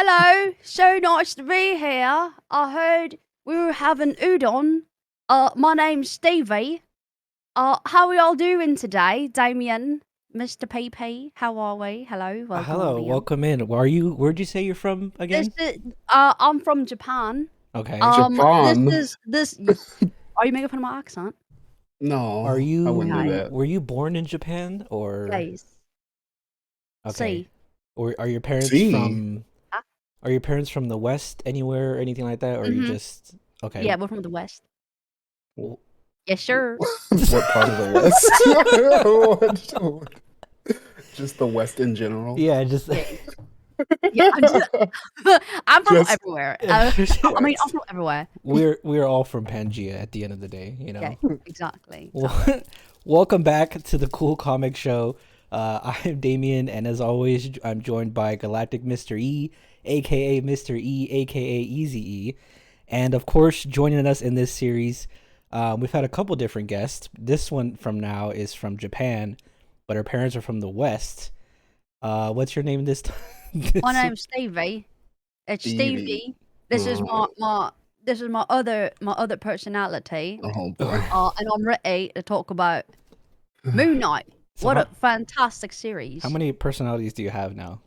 Hello, so nice to be here. I heard we were having udon. My name's Stevie. How are y'all doing today, Damien, Mr. PP? How are we? Hello, welcome on Hello, board. welcome in. Where'd you say you're from This again? is, I'm from Japan. Okay. This Japan? is this. Are you making fun of my accent? Are No, I wouldn't do you Okay, that. were you born in Japan or guys. okay. See, Or See, are your parents from the West anywhere or anything like that? Or are you mm-hmm. just okay. Yeah, we're from the West. w- Yes, sure. what part of the West? Just the West in general. Yeah, just Yeah, yeah. I'm from Just everywhere. I'm West. from everywhere. we're all from Pangea at the end of the day, Yeah, exactly. Well, welcome back to the Cool Comic Show. I'm Damien, and as always, I'm joined by Galactic Mr. E, aka Mr. E, aka Easy E, and of course, joining us in this series, we've had a couple different guests. This one from now is from Japan, but her parents are from the West. What's your name this time? My name's Stevie. It's Stevie. Stevie. This is Uh, my other personality. oh boy. And I'm ready to talk about Moon Knight. So What a fantastic series. how many personalities do you have now?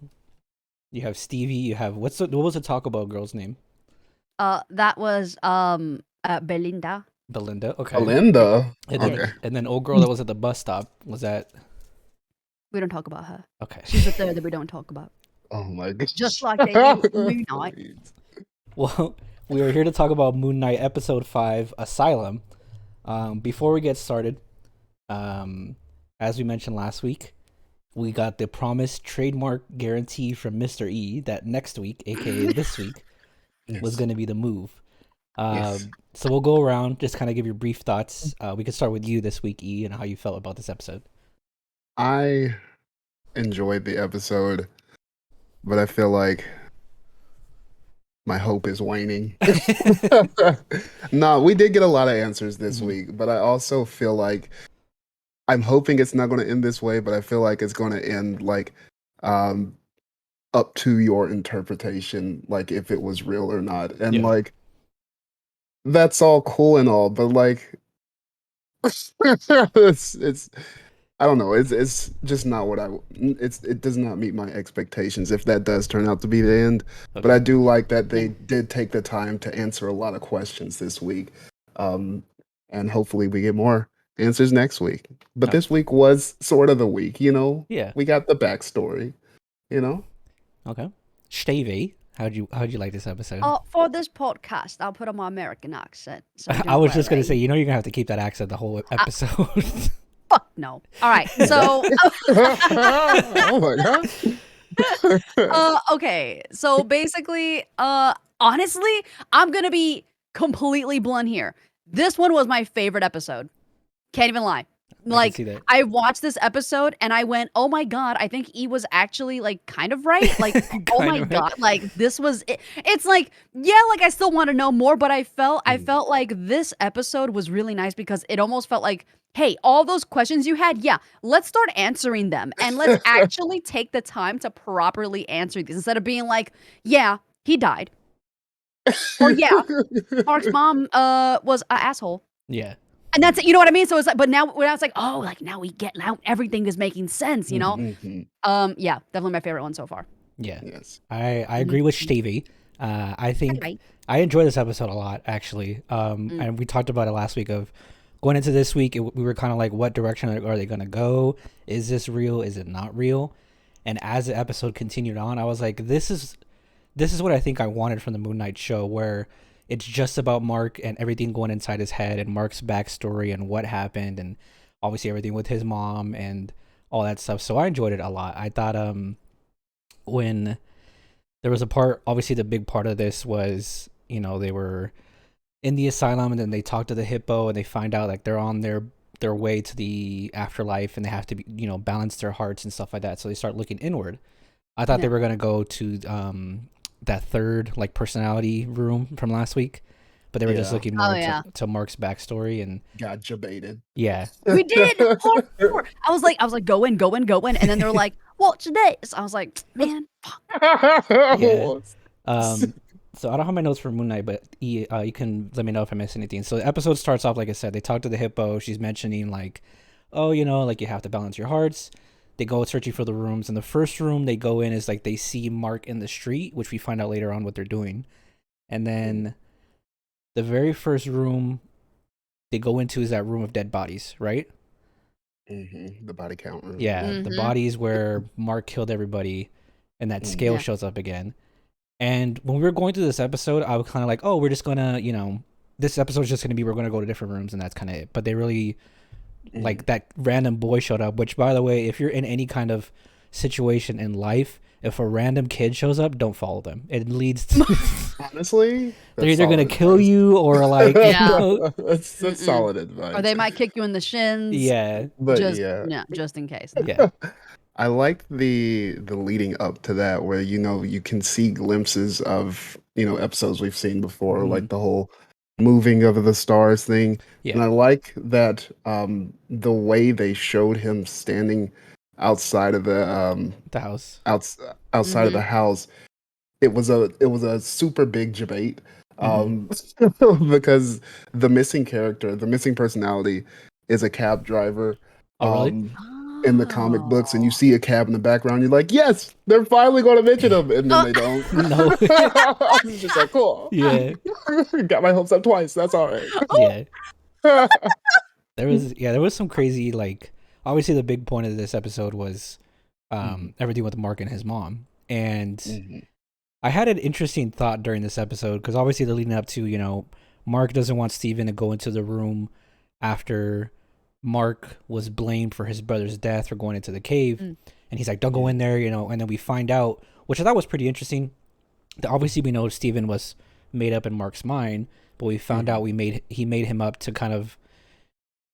You have Stevie. You have what was the Taco Bell girl's name? That was Belinda. Belinda. Okay. Belinda. And then Okay. and then old girl that was at the bus stop, was that We don't talk about her. okay? She's the third that we don't talk about. Oh my gosh. Just like the Moon Knight. Well, we are here to talk about Moon Knight episode 5, Asylum. Before we get started, as we mentioned last week, we got the promised trademark guarantee from Mr. E that next week, aka this week, was Yes. going to be the move. Yes. So we'll go around, just kind of give your brief thoughts. We could start with you this week, E, and how you felt about this episode. I enjoyed the episode, but I feel like my hope is waning. No, we did get a lot of answers this Mhm. week, but I also feel like I'm hoping it's not going to end this way, but I feel like it's going to end like um up to your interpretation, like if it was real or not. And Yeah. like that's all cool and all, but like it's I don't know, it's just not what it does not meet my expectations if that does turn out to be the end. But I Okay. do like that they did take the time to answer a lot of questions this week. And hopefully we get more answers next week. But Oh. this week was sort of the week, you know? Yeah. We got the backstory, you know? Okay. Stevie, how'd you like this episode? For this podcast, I'll put on my American accent. So I was just gonna worry. say, you're gonna have to keep that accent the whole episode. Fuck no. All right. So Oh my god. okay. So basically, honestly, I'm gonna be completely blunt here. This one was my favorite episode. Can't even lie. I Like, can see that. I watched this episode and I went, "Oh my god, I think E was actually like kind of right." Like, oh my Kinda right. god, like this was it. It's like, yeah, like I still want to know more, but I felt like this episode was really nice because it almost felt like, hey, all those questions you had, yeah, let's start answering them and let's actually take the time to properly answer these instead of being like, yeah, he died. Or yeah, Mark's mom was an asshole. Yeah. And that's it, you know what I mean? So it's like, but now it's like, oh, like now we get, now everything is making sense, you know? Mhm. Yeah, definitely my favorite one so far. Yeah. Yes. I agree with Stevie. I think Anyway. I enjoyed this episode a lot, actually. And we talked about it last week of going into this week. We were kind of like, what direction are they going to go? Is this real? Is it not real? And as the episode continued on, I was like, this is what I think I wanted from the Moon Knight show, where it's just about Mark and everything going inside his head and Mark's backstory and what happened and obviously everything with his mom and all that stuff. So I enjoyed it a lot. I thought when there was a part, obviously the big part of this was, they were in the asylum and then they talk to the hippo and they find out like they're on their way to the afterlife and they have to be, balance their hearts and stuff like that. So they start looking inward. I thought they were going to go to that third like personality room from last week, but they were just looking more to Mark's backstory and Got jebaited. yeah. We did hardcore. I was like, go in. And then they're like, watch this. I was like, man, fuck. Yeah. So I don't have my notes for Moon Knight, but you can let me know if I missed anything. So the episode starts off, like I said, they talk to the hippo. She's mentioning like, oh, like you have to balance your hearts. They go searching for the rooms. And the first room they go in is like they see Mark in the street, which we find out later on what they're doing. And then the very first room they go into is that room of dead bodies, right? The body count room. Yeah, the bodies where Mark killed everybody, and that scale shows up again. And when we were going through this episode, I was kind of like, oh, we're just gonna, this episode's just gonna be we're gonna go to different rooms, and that's kind of it. But they really, like, that random boy showed up. Which, by the way, if you're in any kind of situation in life, if a random kid shows up, don't follow them. It leads to honestly, they're either gonna kill you or like, that's solid advice. Or they might kick you in the shins. Yeah, but just in case. Yeah. I like the leading up to that, where you can see glimpses of episodes we've seen before, like the whole moving of the stars thing. Yeah. And I like that the way they showed him standing outside of the house, outside of the house. It was a super big debate because the missing personality is a cab driver. Oh, really? In the comic books, and you see a cab in the background, you're like, yes, they're finally going to mention him, and then they don't. No. I'm just like, cool. Yeah. Got my hopes up twice. That's all right. Yeah. There was some crazy, like, obviously the big point of this episode was everything with Mark and his mom. And I had an interesting thought during this episode, because obviously they're leading up to, Mark doesn't want Steven to go into the room after Mark was blamed for his brother's death for going into the cave. And he's like, don't go in there, and then we find out, which I thought was pretty interesting, that obviously we know Steven was made up in Mark's mind, but we found out he made him up to kind of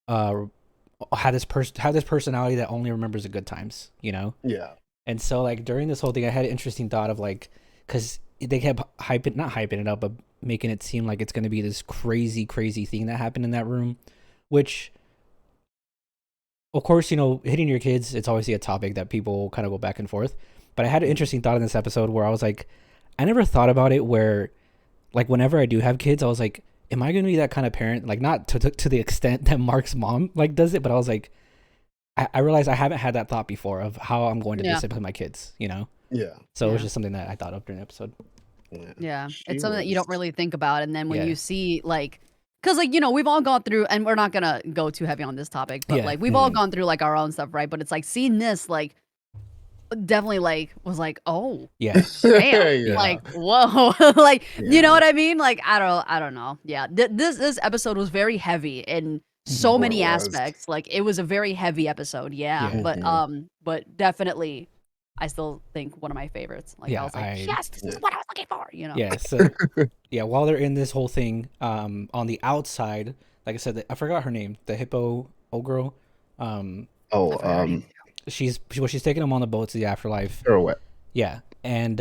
have this personality that only remembers the good times, Yeah. And so, like, during this whole thing, I had an interesting thought of, like, because they kept not hyping it up, but making it seem like it's going to be this crazy, crazy thing that happened in that room, which, of course, hitting your kids, it's obviously a topic that people kind of go back and forth. But I had an interesting thought in this episode where I was like, I never thought about it where, like, whenever I do have kids, I was like, am I going to be that kind of parent? Like, not to the extent that Mark's mom, like, does it, but I was like, I realized I haven't had that thought before of how I'm going to discipline my kids, Yeah. So it was just something that I thought of during the episode. Yeah. It's something that you don't really think about. And then when you see, like, because, like, we've all gone through, and we're not going to go too heavy on this topic, but, like, we've all gone through, like, our own stuff, right? But it's, like, seeing this, like, definitely, like, was like, oh. Yeah. Damn. Like, whoa. Like, you know what I mean? Like, I don't know. Yeah. This episode was very heavy in so many aspects. Like, it was a very heavy episode. Yeah. But definitely, I still think one of my favorites. Like, I was like, yes, this is what I was looking for, Yeah, so, while they're in this whole thing, on the outside, like I said, I forgot her name, the hippo old girl. She's taking them on the boat to the afterlife. Pirouette. Yeah, and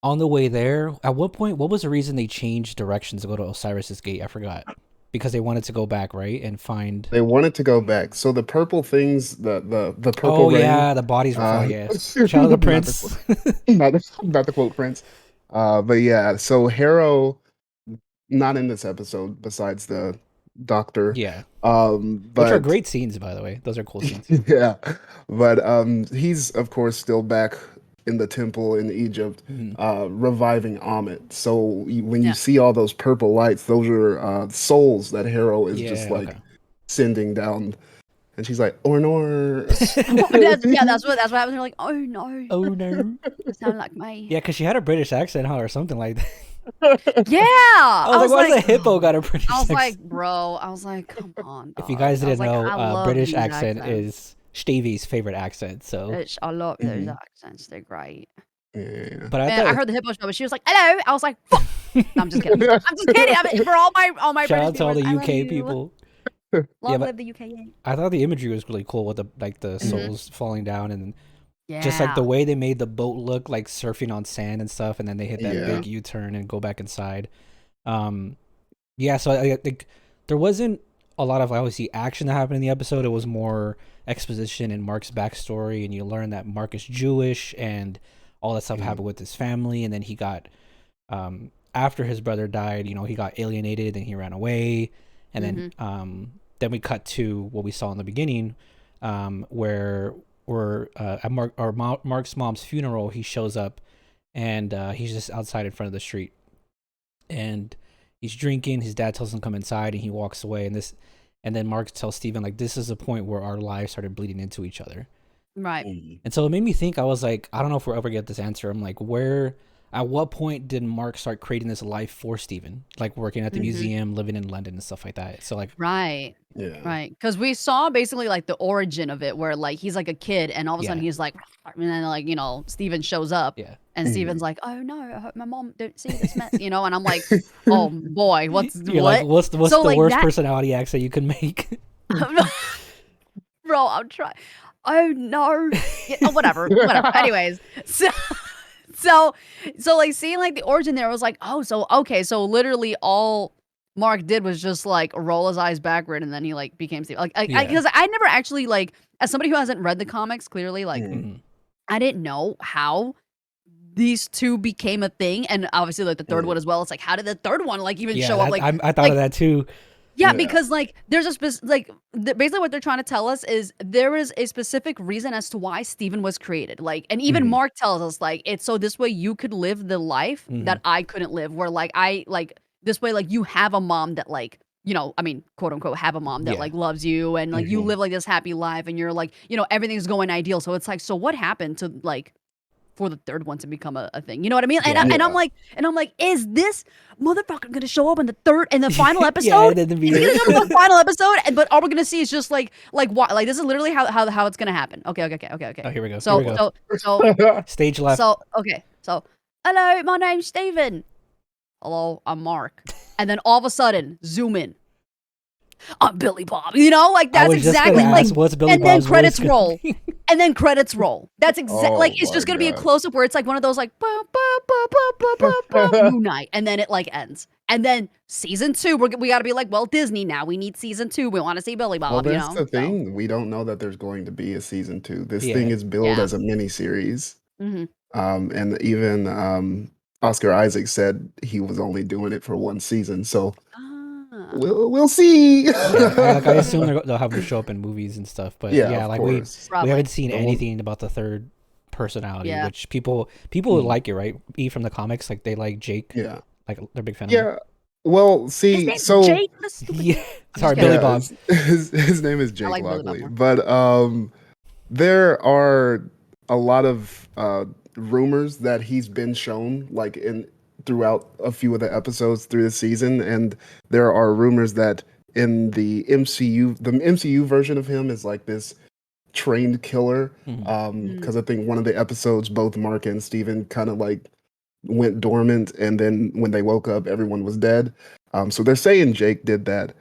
on the way there, at what point, what was the reason they changed directions to go to Osiris's gate? I forgot. Because they wanted to go back, right, and find. They wanted to go back. So the purple things, the purple. Oh yeah, the bodies were found. Yeah, shout out the prince. not the quote prince. But yeah, so Harrow, not in this episode. Besides the doctor. Yeah. But, which are great scenes, by the way. Those are cool scenes. Yeah, but he's of course still back in the temple in Egypt, reviving Amit. So when you see all those purple lights, those are souls that Harrow is just like sending down. And she's like, "Oh no!" That's what happens. They're like, "Oh no, oh no!" It sounded like me. Yeah, because she had a British accent, or something like that. Yeah, I was like, "Why the hippo got a British?" I was like, "Bro," I was like, "Come on." Dog. If you guys didn't know, British accent is Stevie's favorite accent. So I love those accents; they're great. Yeah. But I heard the hippo show, but she was like, "Hello." I was like, "Fuck." No, I'm just kidding. I'm just kidding. I mean, for all my shout British out to all the viewers, UK people. Long live the UK. I thought the imagery was really cool with the souls falling down and just like the way they made the boat look like surfing on sand and stuff, and then they hit that big U-turn and go back inside. So I think there wasn't a lot of obviously action that happened in the episode. It was more exposition and Mark's backstory, and you learn that Mark is Jewish, and all that stuff happened with his family, and then he got after his brother died, he got alienated and he ran away, and then we cut to what we saw in the beginning, where we're at Mark's mom's funeral. He shows up, and he's just outside in front of the street, and he's drinking. His dad tells him to come inside, and he walks away. And then Mark tells Steven, like, this is a point where our lives started bleeding into each other. Right. And so it made me think. I was like, I don't know if we'll ever get this answer. I'm like, at what point did Mark start creating this life for Steven? Like working at the museum, living in London and stuff like that. So like, right. Yeah. Right. Because we saw basically like the origin of it where like he's like a kid and all of a sudden he's like, and then like, Steven shows up and Steven's like, oh no, I hope my mom don't see this mess, and I'm like, oh boy, what's what? Like, what's so, the like, worst personality accent you can make? Bro, I'm trying. Oh no. Whatever. Anyways, so like seeing like the origin there, I was like, oh, so okay, so literally all Mark did was just like roll his eyes backward and then he like became Steve. Like because I never actually like, as somebody who hasn't read the comics, clearly like I didn't know how these two became a thing, and obviously like the third one as well. It's like, how did the third one like even show up? Like I thought of that too. Yeah, because like there's a basically what they're trying to tell us is there is a specific reason as to why Steven was created. Like, and even Mark tells us like it's so this way you could live the life that I couldn't live. Where like I like this way like you have a mom that like I mean quote unquote have a mom that like loves you and like you live like this happy life and you're like everything's going ideal. So it's like, so what happened to like for the third one to become a thing, you know what I mean? And I'm like, is this motherfucker gonna show up in the final episode? He's gonna show up in the final episode, but all we're gonna see is just like what? Like this is literally how it's gonna happen. Okay. Oh, here we go. So Stage left. So hello, my name's Steven. Hello, I'm Mark. And then all of a sudden, zoom in. I'm Billy Bob. Like that's exactly like, what's Billy and Bob's then credits voice roll. And then credits roll. That's exactly like it's just gonna be a close up where it's like one of those like Moon Knight, and then it like ends. And then season 2, we got to be like, well, Disney now. We need season 2. We want to see Billy Bob. Well, that's the thing. We don't know that there's going to be a season 2. This thing is billed as a mini series. And even Oscar Isaac said he was only doing it for one season. So. We'll see. I assume they'll have him show up in movies and stuff, but like we haven't seen anything about the third personality, which people like it, right? E from the comics, like they like Jake. Yeah, like they're big fan of him. Yeah. Well, see, so Jake, sorry, Billy Bob. His name is Jake Lockley, but there are a lot of rumors that he's been shown like throughout a few of the episodes through the season, and there are rumors that in the MCU version of him is like this trained killer, because I think one of the episodes both Mark and Steven kind of like went dormant, and then when they woke up everyone was dead. So they're saying Jake did that,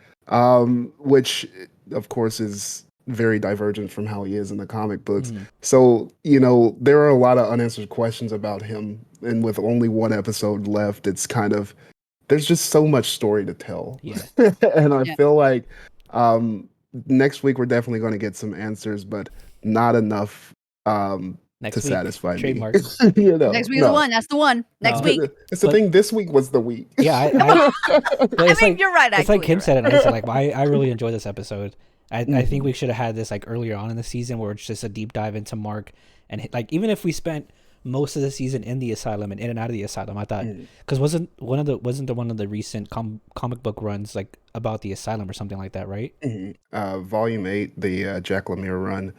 which of course is very divergent from how he is in the comic books. So, there are a lot of unanswered questions about him. And with only one episode left, it's kind of, there's just so much story to tell. Yeah. And I feel like next week we're definitely going to get some answers, but not enough to satisfy me. Trademark. Next week is the one. That's the one. Next week. It's the thing. This week was the week. Yeah. I mean, you're right. It's like Kim said, and I said, like, I really enjoyed this episode. I think we should have had this like earlier on in the season where it's just a deep dive into Mark, and like even if we spent most of the season in the asylum and in and out of the asylum, I thought, because wasn't one of the recent comic book runs like about the asylum or something like that, right? Volume 8, the Jack Lemire run,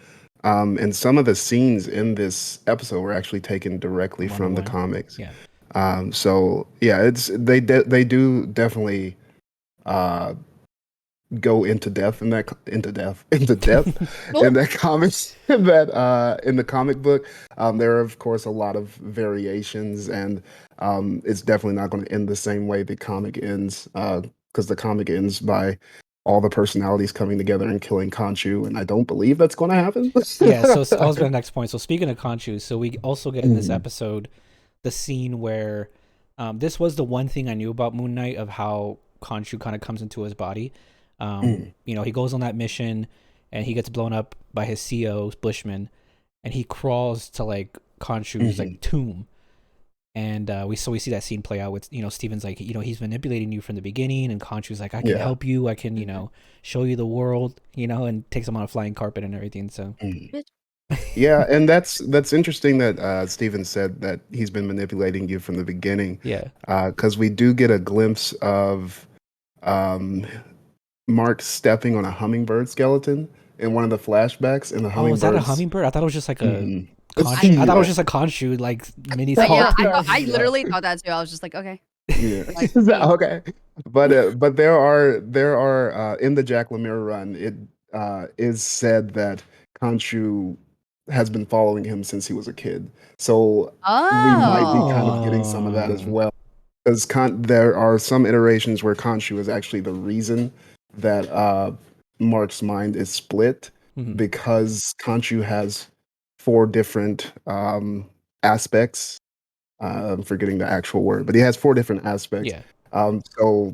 and some of the scenes in this episode were actually taken directly from the comics. Yeah. So yeah, they do definitely go into depth in that in that comics that in the comic book. There are of course a lot of variations, and it's definitely not going to end the same way the comic ends, because the comic ends by all the personalities coming together and killing Khonshu, and I don't believe that's going to happen. Yeah, so I was going to next point. So speaking of Khonshu, so we also get in this episode the scene where this was the one thing I knew about Moon Knight, of how Khonshu kind of comes into his body. He goes on that mission and he gets blown up by his CO, Bushman, and he crawls to like Khonshu's like tomb. And we see that scene play out with, Steven's like, he's manipulating you from the beginning, and Khonshu's like, I can help you, I can, show you the world, and takes him on a flying carpet and everything. So Yeah, and that's interesting that Steven said that he's been manipulating you from the beginning. yeah. Because we do get a glimpse of um, Mark stepping on a hummingbird skeleton in one of the flashbacks, and the Oh, is that a hummingbirds. hummingbird? I thought it was just like a Mhm. I thought it was just a Khonshu like mini Yeah, sculpt. I Yeah. literally thought that too. I was just like, okay. Yeah. Like, Okay. But there are in the Jack Lemire run, it is said that Khonshu has been following him since he was a kid. So we might be kind of getting some of that as Oh. well. Because there are some iterations where Khonshu is actually the reason that Mark's mind is split, Mhm. because Khonshu has four different aspects. I'm forgetting the actual word, but he has four different aspects. Yeah. So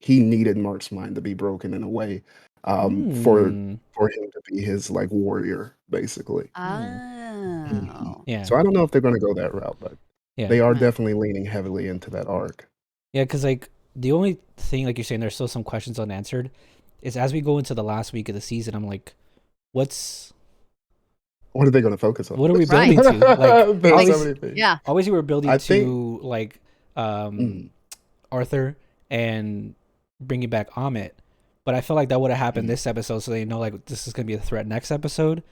he needed Mark's mind to be broken in a way, for Hmm. him to be his like warrior, basically. oh. Yeah. So I don't know if they're going to go that route, but Yeah. they are Right. definitely leaning heavily into that arc. Yeah, because like the only thing, like you're saying, there's still some questions unanswered. Is as we go into the last week of the season, I'm like, what What are they going to focus on? are we Right. building to? Like, There's always, so many things. Yeah. obviously we're building I to think. like Mm, Arthur and bringing back Amit, but I feel like that would have happened mm, this episode, so they know like this is gonna be a threat next episode.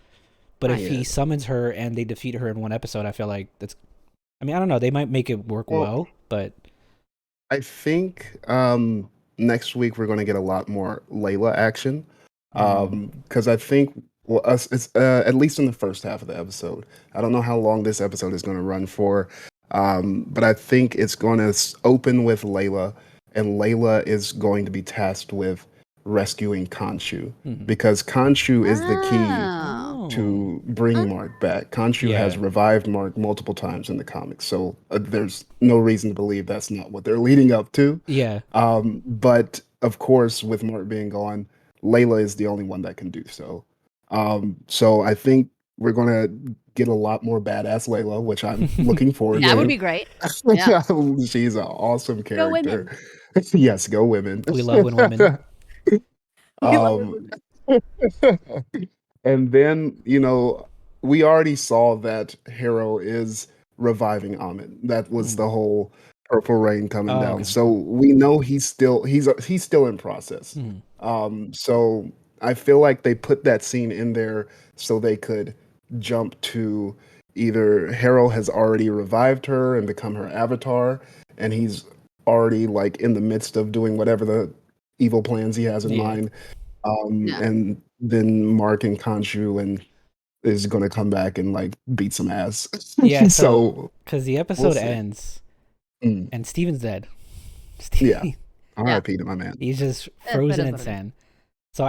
But if Right. he yeah. summons her and they defeat her in one episode, I feel like that's. I mean, I don't know. They might make it work Well, well, but I think next week we're going to get a lot more Layla action, because I think, well, us it's at least in the first half of the episode. I don't know how long this episode is going to run for, but I think it's going to open with Layla, and Layla is going to be tasked with rescuing Khonshu, because Khonshu is the key Oh. to bring Mark back. Khonshu has Yeah. revived Mark multiple times in the comics, so there's no reason to believe that's not what they're leading up to. yeah, But of course, with Mark being gone, Layla is the only one that can do so. So I think we're gonna get a lot more badass Layla, which I'm looking forward That would to. be great. Yeah. She's an awesome Go women. character. Yes, go women. we love when women. We love women. And then, we already saw that Harrow is reviving Amit. That was the whole Purple Rain coming Oh, down. okay. So we know he's still in process. So I feel like they put that scene in there so they could jump to either Harrow has already revived her and become her avatar, and he's already like in the midst of doing whatever the evil plans he has in Yeah. mind. Yeah. And then Mark and Khonshu and is gonna come back and like beat some ass. Yeah, so So because the episode see. ends Mm, and Steven's dead. yeah. Steve, R.I.P. to my man. he's just But frozen is in what it is. sand. So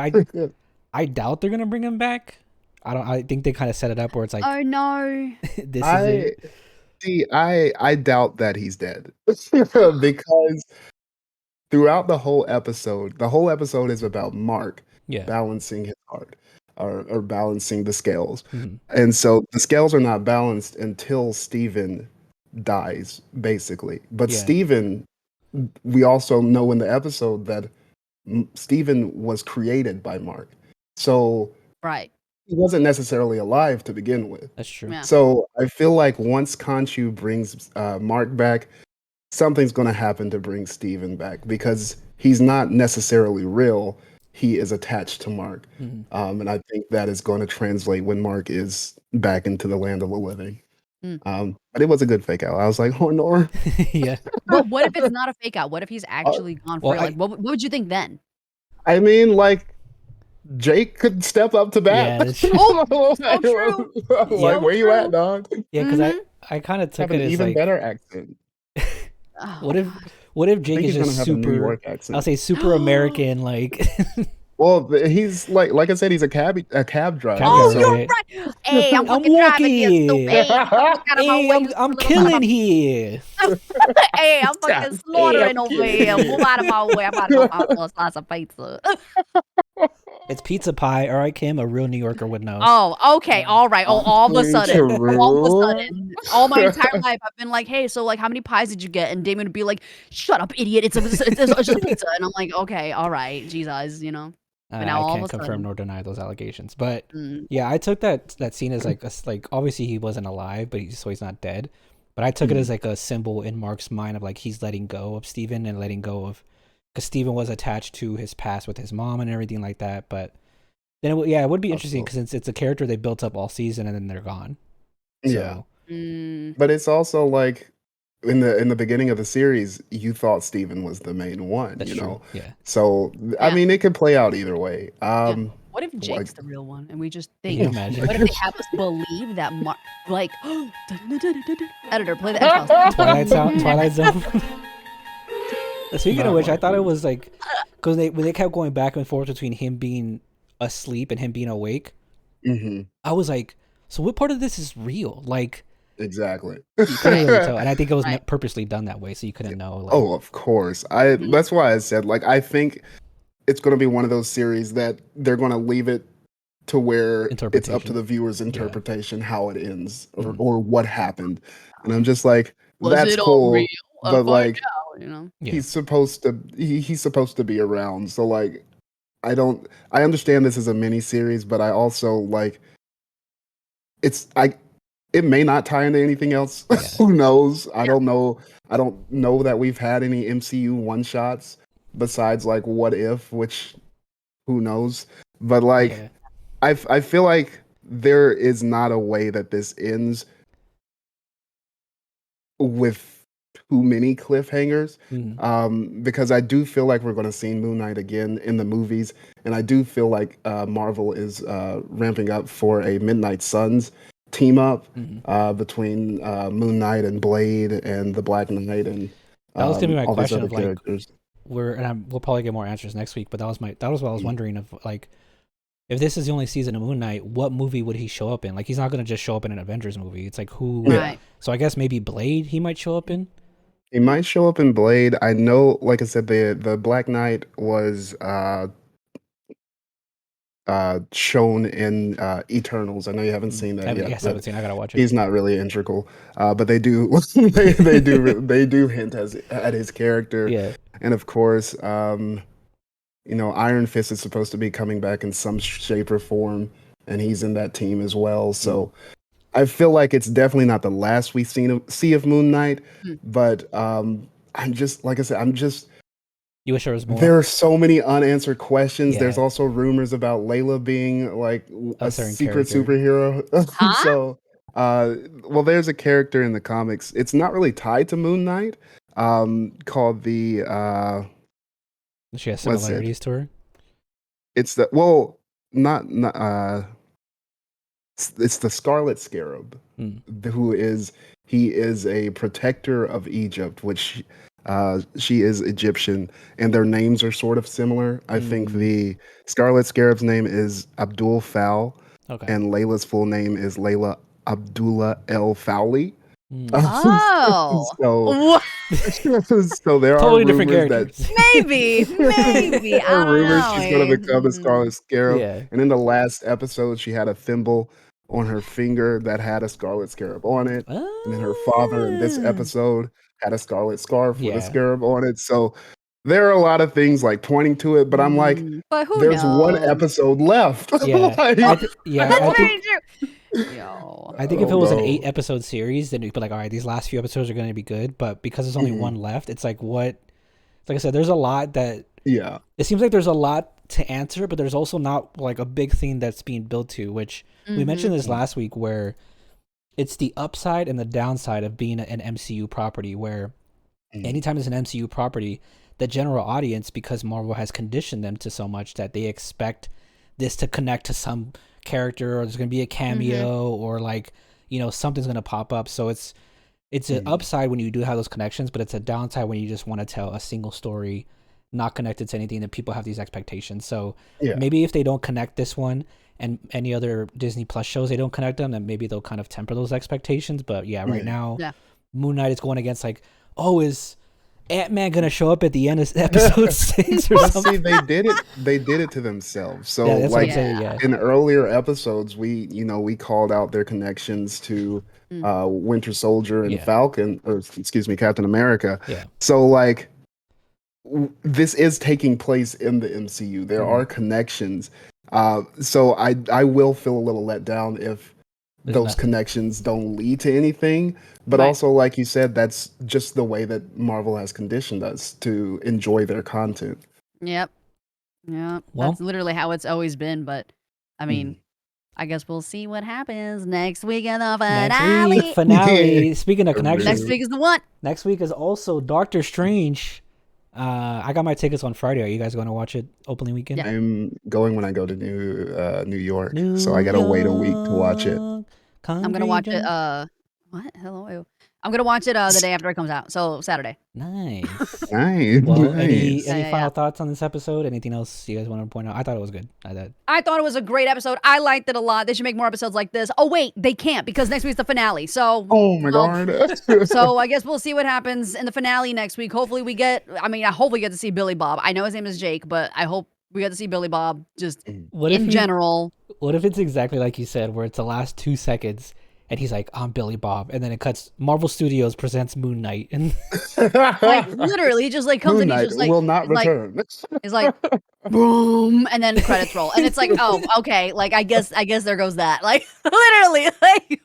I doubt they're gonna bring him back. I think they kind of set it up where it's like Oh no. this is I it. see. I doubt that he's dead because throughout the whole episode is about Mark Yeah. balancing his heart, or balancing the scales. Mhm. And so the scales are not balanced until Steven dies, basically. But Yeah. Steven, we also know in the episode that Steven was created by Mark. So Right. he wasn't necessarily alive to begin with. That's true. Yeah. So I feel like once Khonshu brings Mark back, something's going to happen to bring Steven back, because he's not necessarily real. He is attached to Mark. Mhm. And I think that is going to translate when Mark is back into the land of the living. But it was a good fake out. I was like, oh no. Yeah. But what if it's not a fake out? What if he's actually gone for well, real? Like, what would you think then? I mean, like, Jake could step up to Yeah, bat. that's true. Oh, so true. Like, So where you true. at, dog? Yeah, because Mhm. I kind of took Have an it as even like, better accent. Oh, what if God. Jake I think is he's gonna just have a New super? York I'll accent. say super American, like Well, he's like I said, he's a cab driver. Cab Oh, driver, you're right? right. Hey, I'm I'm fucking driving here, walking. stupid. Hey, fuck out of my Hey, way, I'm you I'm little son of killing a- here. Hey, I'm fucking Hey, slaughtering I'm over here. kidding. Move out of my way. I'm about to go out for a slice of pizza. It's pizza pie. All right, Kim, a real New Yorker would know. Oh, okay, all right. Oh, all of a sudden, True. all my entire life, I've been like, "Hey, so like, how many pies did you get?" And Damon would be like, "Shut up, idiot! It's just pizza." And I'm like, "Okay, all right, Jesus," you know. But now I all of can't a confirm sudden, nor deny those allegations, but mm, yeah, I took that scene as like like obviously he wasn't alive, but he's not dead. But I took it as like a symbol in Mark's mind of like he's letting go of Steven and letting go of because Steven was attached to his past with his mom and everything like that. But then it would be interesting Also, because it's a character they built up all season and then they're gone. yeah. So mm, But it's also like in the beginning of the series, you thought Steven was the main one, that's true. Yeah. So I yeah, mean, it could play out either way. yeah. What if Like, Jake's the real one, and we just Can think? you imagine? What if they have us believe that Mark, like, editor, play the end pause. Twilight Zone. Speaking of not which, I like thought it me. was like because when they kept going back and forth between him being asleep and him being awake. Hmm. I was like, so what part of this is real? Like Exactly. you couldn't really tell, and I think it was Right. purposely done that way so you couldn't know. Like Oh, of course. I Mhm. That's why I said like I think it's going to be one of those series that they're going to leave it to where it's up to interpretation. the viewer's Yeah. interpretation how it ends Mhm. or what happened. And I'm just like, Was that's it all real? cool, but Find like out, you know. Yeah. he's supposed to be around. So like I understand this is a mini series, but I also like it's I it may not tie into anything else. Yeah. Who knows? I Yeah. don't know. I don't know that we've had any MCU one shots besides like What If, which who knows? But like Yeah. I feel like there is not a way that this ends with too many cliffhangers. Mhm. Because I do feel like we're going to see Moon Knight again in the movies, and I do feel like Marvel is ramping up for a Midnight Suns team up Mhm. between Moon Knight and Blade and the Black Knight and That was gonna be my all these question other of like characters. we'll probably get more answers next week, but that was what I was Mm. wondering of like if this is the only season of Moon Knight, what movie would he show up in? Like he's not gonna just show up in an Avengers movie. It's like who Yeah, Right. so I guess maybe Blade he might show up in. he might show up in Blade. I know, like I said, the Black Knight was shown in Eternals. I know you haven't seen that yet, Yes, I haven't but seen. I gotta watch it. he's not really integral. But they do they do hint at his character, Yeah. and of course, Iron Fist is supposed to be coming back in some shape or form, and he's in that team as well. Mm. So I feel like it's definitely not the last we see of Moon Knight, Mm. but I'm just like I said, I'm just You wish there was more. there are so many unanswered questions. There's Yeah. also rumors about Layla being like A a certain secret character. superhero. Huh? So, well, there's a character in the comics. It's not really tied to Moon Knight. Called the She has what's it? similarities to her. It's the well, not it's the Scarlet Scarab, Mm. who is he is a protector of Egypt, which she is Egyptian, and their names are sort of similar. I think Mm. the Scarlet Scarab's name is Abdul Fal, Okay. and Layla's full name is Layla Abdullah El Fowley. Mm. Oh. So, What? so there are Totally different rumors that characters. Maybe. Maybe. there are I don't rumors know. she's going to become a Scarlet Scarab. Yeah. And in the last episode, she had a thimble on her finger that had a Scarlet Scarab on it. And then her father in this Ah. episode had a scarlet scarf with a Yeah. scarab on it. So there are a lot of things like pointing to it, but I'm like, But who there's one knows? episode left. Yeah. Like, That's I very think true. Yo. I think I if it don't was an know. 8 episode series, then you'd be like, all right, these last few episodes are going to be good. But because there's only Mhm. one left, it's like what? Like I said, there's a lot that Yeah. it seems like there's a lot to answer, but there's also not like a big thing that's being built to. Which we mentioned this last week, where it's the upside and the downside of being an MCU property. Where Mhm. anytime it's an MCU property, the general audience, because Marvel has conditioned them to so much that they expect this to connect to some character, or there's going to be a cameo, or like something's going to pop up. So it's an Mhm. upside when you do have those connections, but it's a downside when you just want to tell a single story, not connected to anything that people have these expectations. So Yeah. maybe if they don't connect this one and any other Disney Plus shows, they don't connect them, then maybe they'll kind of temper those expectations. But yeah, right Yeah. now, Yeah. Moon Knight is going against like, oh, is Ant-Man gonna show up at the end of episode 6 or But something? see, they did it to themselves. So Yeah, that's what I'm like saying. Yeah. in earlier episodes, we called out their connections to Mm. Winter Soldier and Yeah. Falcon, or excuse me, Captain America. Yeah. So like this is taking place in the MCU. There Mhm. are connections. So I will feel a little let down if There's those nothing. connections don't lead to anything. But Right. also, like you said, that's just the way that Marvel has conditioned us to enjoy their content. Yep. Yep. Well- That's literally how it's always been. But I mean, I guess we'll see what happens next week in the Next finale. week, finale. Speaking of connections, Next week is the one. next week is also Doctor Strange. I got my tickets on Friday. Are you guys going to watch it opening weekend? Yeah. I'm going when I go to New York, so I gotta wait a week to watch it. I'm gonna watch it. What? Hello. I'm gonna watch it the day after it comes out. So Saturday. Nice. Nice. Well, nice. any Yeah. final thoughts on this episode? Anything else you guys want to point out? I thought it was good. I thought it was a great episode. I liked it a lot. They should make more episodes like this. Oh wait, they can't because next week's the finale. So Oh my well, god. so I guess we'll see what happens in the finale next week. Hopefully we get. I hope we get to see Billy Bob. I know his name is Jake, but I hope we get to see Billy Bob just What if in he- general. What if it's exactly like you said, where it's the last 2 seconds, and he's like, "I'm Billy Bob," and then it cuts. Marvel Studios presents Moon Knight, and Like literally, he just like comes Moon and he's Knight just like will not he's like, return. It's like boom, and then credits roll, and it's like, oh, okay, like I guess there goes that. Like literally, like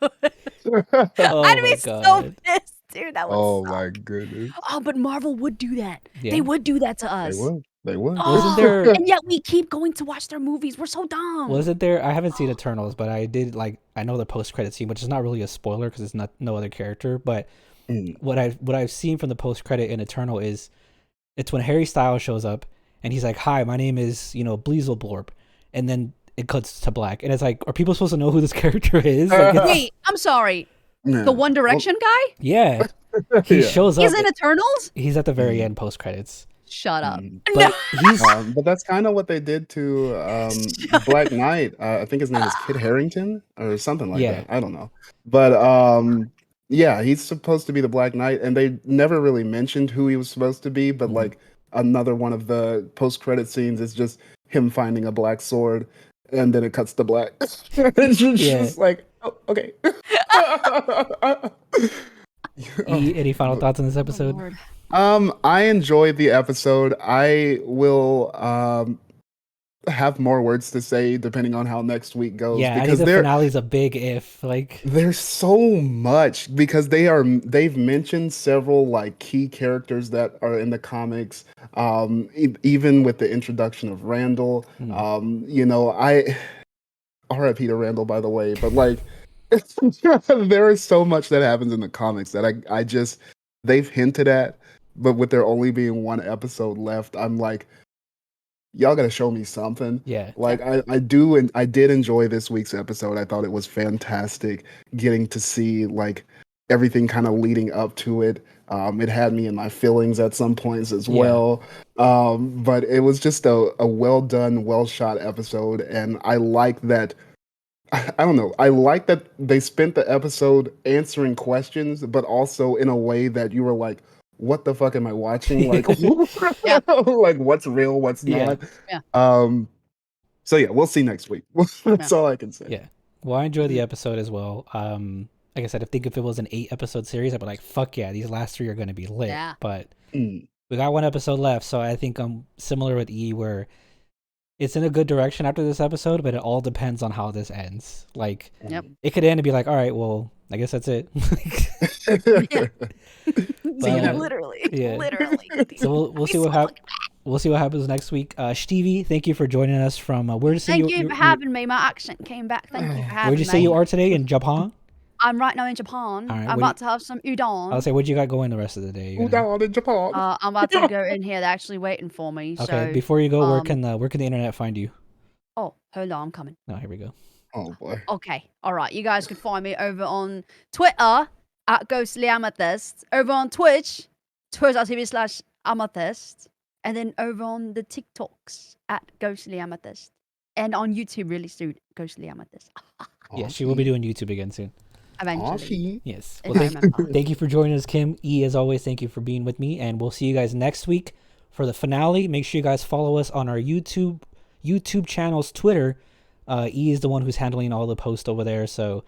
oh I'd my be so god, pissed, dude. That would Oh suck. my goodness. Oh, but Marvel would do that. Yeah. They would do that to They us. would. They would. Oh, there- and yet we keep going to watch their movies. We're so dumb. wasn't there? I haven't seen Eternals, but I did I know the post credit scene, which is not really a spoiler because it's not no other character. But Mm. what I've seen from the post credit in Eternal is it's when Harry Styles shows up and he's like, "Hi, my name is Bleaselblorp," and then it cuts to black, and it's like, are people supposed to know who this character is? Like, it's- Wait, I'm sorry. Yeah. The One Direction guy? yeah, he Yeah. shows up. He's in Eternals? He's at the very end post credits, Shut up. Mm. but he's But that's kind of what they did to Black Knight. I think his name is Kit Harrington or something like Yeah. that. I don't know. But yeah, he's supposed to be the Black Knight, and they never really mentioned who he was supposed to be. But Mhm. like another one of the post-credit scenes is just him finding a black sword, and then it cuts to black. It's just like, oh, okay. Any final thoughts on this episode? Oh, Lord. I enjoyed the episode. I will have more words to say depending on how next week goes. Yeah, I think because the there finale's a big if. Like, there's so much because they've mentioned several like key characters that are in the comics. Even with the introduction of Randall. I R.I.P. to Randall, by the way, but like there is so much that happens in the comics that I just they've hinted at, but with there only being one episode left, I'm like, y'all gotta show me something. yeah, Like I do, and I did enjoy this week's episode. I thought it was fantastic getting to see like everything kind of leading up to it. It had me in my feelings at some points as Yeah. well. But it was just a well done, well shot episode, and I like that. I don't know. I like that they spent the episode answering questions, but also in a way that you were like, "What the fuck am I watching? Like, Yeah. like what's real, what's Yeah. not?" Yeah. So yeah, we'll see next week. That's all I can say. yeah. Well, I enjoyed Mm-hmm. the episode as well. Like I said, I think if it was an 8-episode series, I'd be like, "Fuck yeah, these last 3 are going to be lit." Yeah. But Mm. we got 1 episode left, so I think I'm similar with E, where it's in a good direction after this episode, but it all depends on how this ends. Like, Yep. it could end and be like, "All right, well, I guess that's it." Yeah, uh, literally. yeah. Literally. So we'll see what happens. We'll see what happens next week. Stevie, thank you for joining us from where to say Thank you for having me. My accent came back. Thank you for having me. Where'd you say you are today? In Japan? I'm right now in Japan. All right, I'm what about to have some udon. I'll say, what you got going the rest of the day? You gonna- Udon in Japan. I'm about to go in here. They're actually waiting for me. Okay, So, before you go, where um, can the internet find you? oh, hold on, I'm coming. Oh, here we go. Oh boy. Okay, all right. You guys can find me over on Twitter at Ghostly Amethyst, over on Twitch, twitch.tv/amethyst, and then over on the TikToks at Ghostly Amethyst, and on YouTube really soon, Ghostly Amethyst. Yeah, she will be doing YouTube again soon. eventually. Yes. If Well, I remember. thank you for joining us, Kim. E, as always, thank you for being with me, and we'll see you guys next week for the finale. Make sure you guys follow us on our YouTube channel's Twitter. E is the one who's handling all the posts over there, so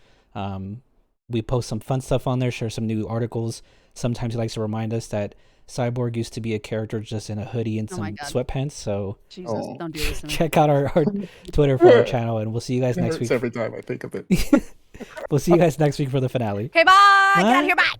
we post some fun stuff on there, share some new articles. Sometimes he likes to remind us that Cyborg used to be a character just in a hoodie and Oh some my God. sweatpants. So Jesus, don't do this to me. check out our Twitter for our channel, and we'll see you guys It next hurts week. every time I think of it. We'll see you guys next week for the finale. Okay, bye. Get out of Bye. here. Bye.